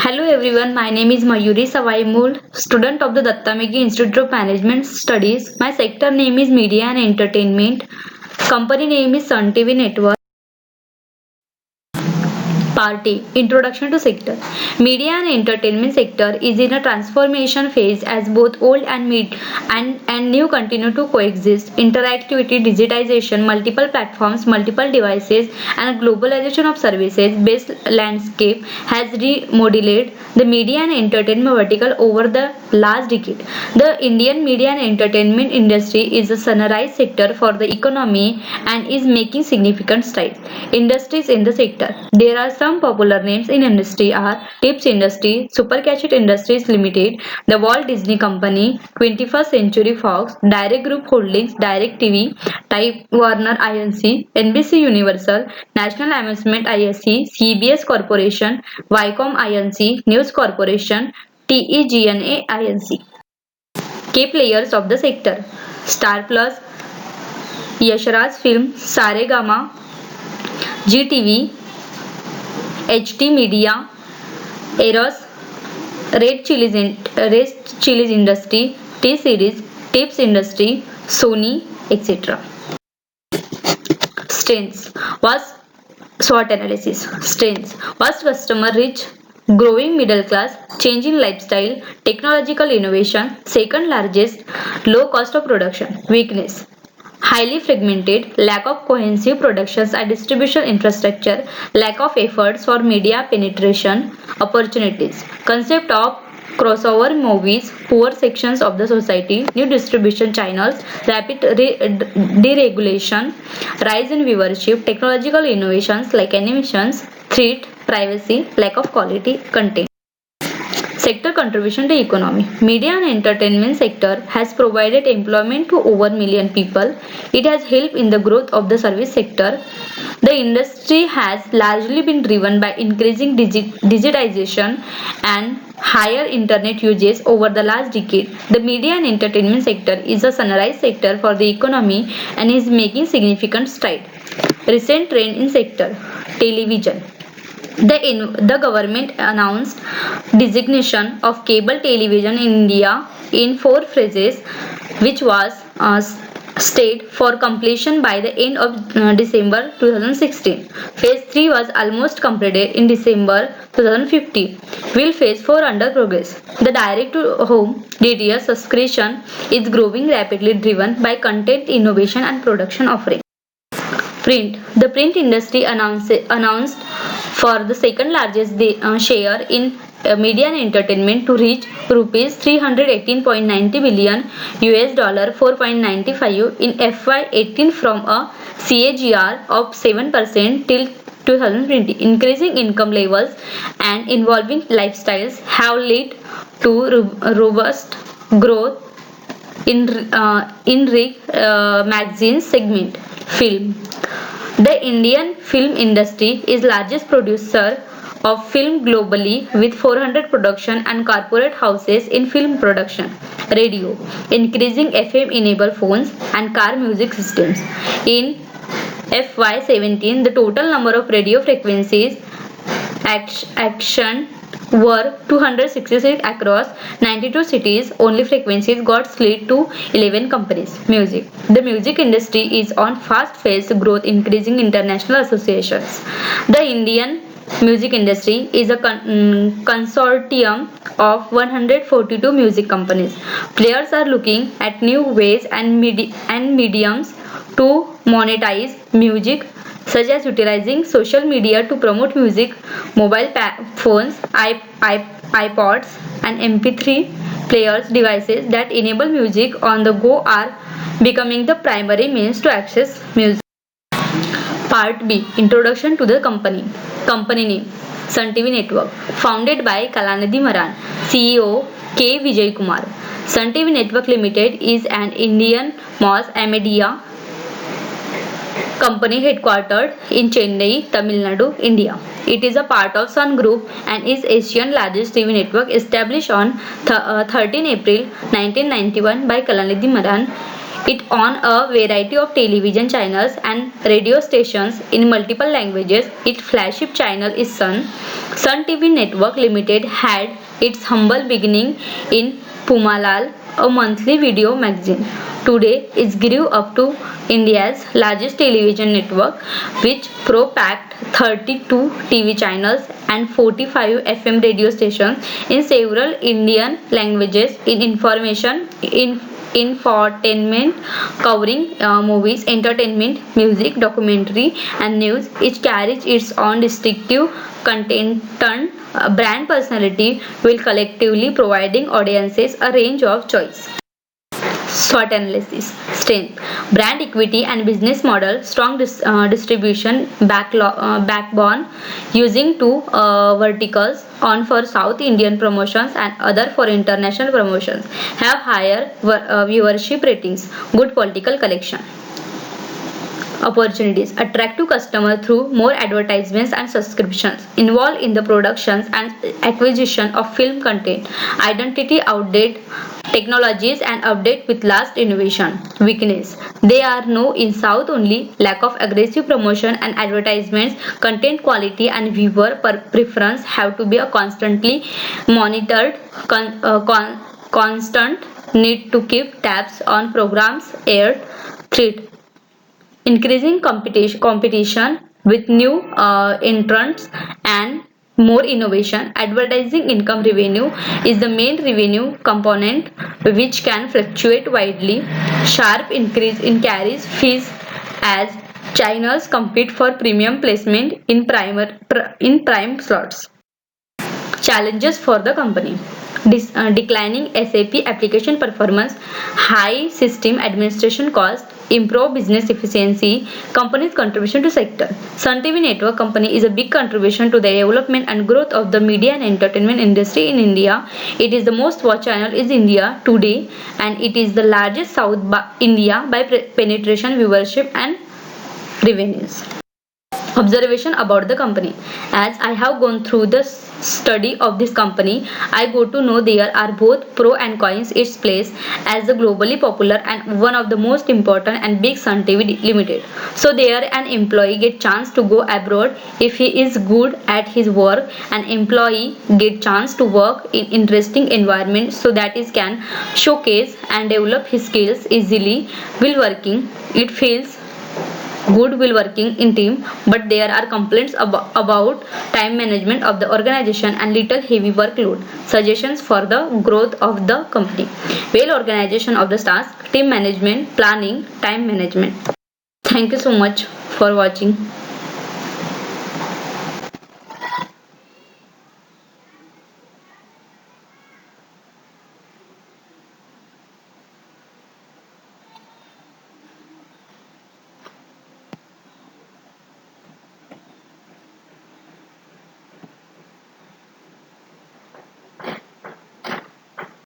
Hello everyone, my name is Mayuri Savaimul, student of the Dattamegi Institute of Management Studies. My sector name is Media and Entertainment. Company name is Sun TV Network. Party Introduction to sector. Media and entertainment sector is in a transformation phase as both old and new continue to coexist. Interactivity, digitization, multiple platforms, multiple devices, and globalization of services based landscape has remodeled the media and entertainment vertical over the last decade. The Indian media and entertainment industry is a sunrise sector for the economy and is making significant strides. Industries in the sector. There are some popular names in industry are Tips Industry, Supercatchet Industries Limited, The Walt Disney Company, 21st Century Fox, Direct Group Holdings, Direct TV, Type Warner Inc., NBC Universal, National Amusement ISC, CBS Corporation, Viacom Inc., News Corporation, TEGNA Inc. Key players of the sector: Star Plus, Yashraj Film, Saregama, GTV, HT Media, Eros, Red Chillies Industry, T Series, Tips Industry, Sony, etc. Strengths. Vast SWOT analysis. Strengths: vast customer reach, growing middle class, changing lifestyle, technological innovation, second largest, low cost of production. Weakness: highly fragmented, lack of cohesive productions and distribution infrastructure, lack of efforts for media penetration. Opportunities: concept of crossover movies, poor sections of the society, new distribution channels, rapid deregulation, rise in viewership, technological innovations like animations, threat, privacy, lack of quality content. Sector contribution to economy. Media and entertainment sector has provided employment to over million people. It has helped in the growth of the service sector. The industry has largely been driven by increasing digitization and higher internet usage over the last decade. The media and entertainment sector is a sunrise sector for the economy and is making significant strides. Recent trend in sector. Television. The government announced designation of cable television in India in 4 phases, which was stayed for completion by the end of December 2016. Phase 3 was almost completed in December 2015, while Phase 4 under progress. The direct-to-home DTH subscription is growing rapidly, driven by content innovation and production offering. Print. The print industry announced for the second largest share in media and entertainment to reach rupees 318.90 billion US dollar 4.95 in FY18 from a CAGR of 7% till 2020. Increasing income levels and evolving lifestyles have led to robust growth in magazine segment. Film. The Indian film industry is largest producer of film globally with 400 production and corporate houses in film production. Radio. Increasing FM enabled phones and car music systems. In FY17, the total number of radio frequencies action were 266 across 92 cities. Only frequencies got split to 11 companies. Music. The music industry is on fast-paced growth, increasing international associations. The Indian music industry is a consortium of 142 music companies. Players are looking at new ways and mediums to monetize music, such as utilizing social media to promote music. Mobile phones, iPods, and MP3 players devices that enable music on the go are becoming the primary means to access music. Part B. Introduction to the company. Company name: Sun TV Network. Founded by Kalanidhi Maran. CEO K. Vijay Kumar. Sun TV Network Limited is an Indian mass media company headquartered in Chennai, Tamil Nadu, India. It is a part of Sun Group and is Asia's largest TV network, established on 13 April 1991 by Kalanidhi Maran. It on a variety of television channels and radio stations in multiple languages. Its flagship channel is Sun. Sun TV Network Limited had its humble beginning in Pumalal, a monthly video magazine. Today, it grew up to India's largest television network, which pro-packed 32 TV channels and 45 FM radio stations in several Indian languages in infotainment covering movies, entertainment, music, documentary, and news. Each carries its own distinctive content, brand personality, while collectively providing audiences a range of choice. SWOT analysis. Strength, brand equity and business model, strong distribution backbone, using two verticals, on for South Indian promotions and other for international promotions, have higher viewership ratings, good political collection. Opportunities, attractive customer through more advertisements and subscriptions, involved in the productions and acquisition of film content, identity outdated technologies and update with last innovation. Weakness, they are no in South only, lack of aggressive promotion and advertisements, content quality and viewer preference have to be a constantly monitored. Constant need to keep tabs on programs aired. Threat, increasing competition with new entrants and more innovation. Advertising income revenue is the main revenue component, which can fluctuate widely. Sharp increase in carries fees as channels compete for premium placement in prime slots. Challenges for the company: declining SAP application performance, high system administration cost, improve business efficiency, company's contribution to sector. Sun TV Network Company is a big contribution to the development and growth of the media and entertainment industry in India. It is the most watched channel in India today, and it is the largest South India by penetration, viewership and revenues. Observation about the company: as I have gone through the study of this company, I go to know there are both pro and cons its place as the globally popular and one of the most important and big Sun TV Limited. So there an employee get chance to go abroad if he is good at his work, an employee get chance to work in interesting environment so that he can showcase and develop his skills easily while working. It feels good will working in team, but there are complaints about time management of the organization and little heavy workload. Suggestions for the growth of the company: well organization of the task, team management, planning, time management. Thank you so much for watching.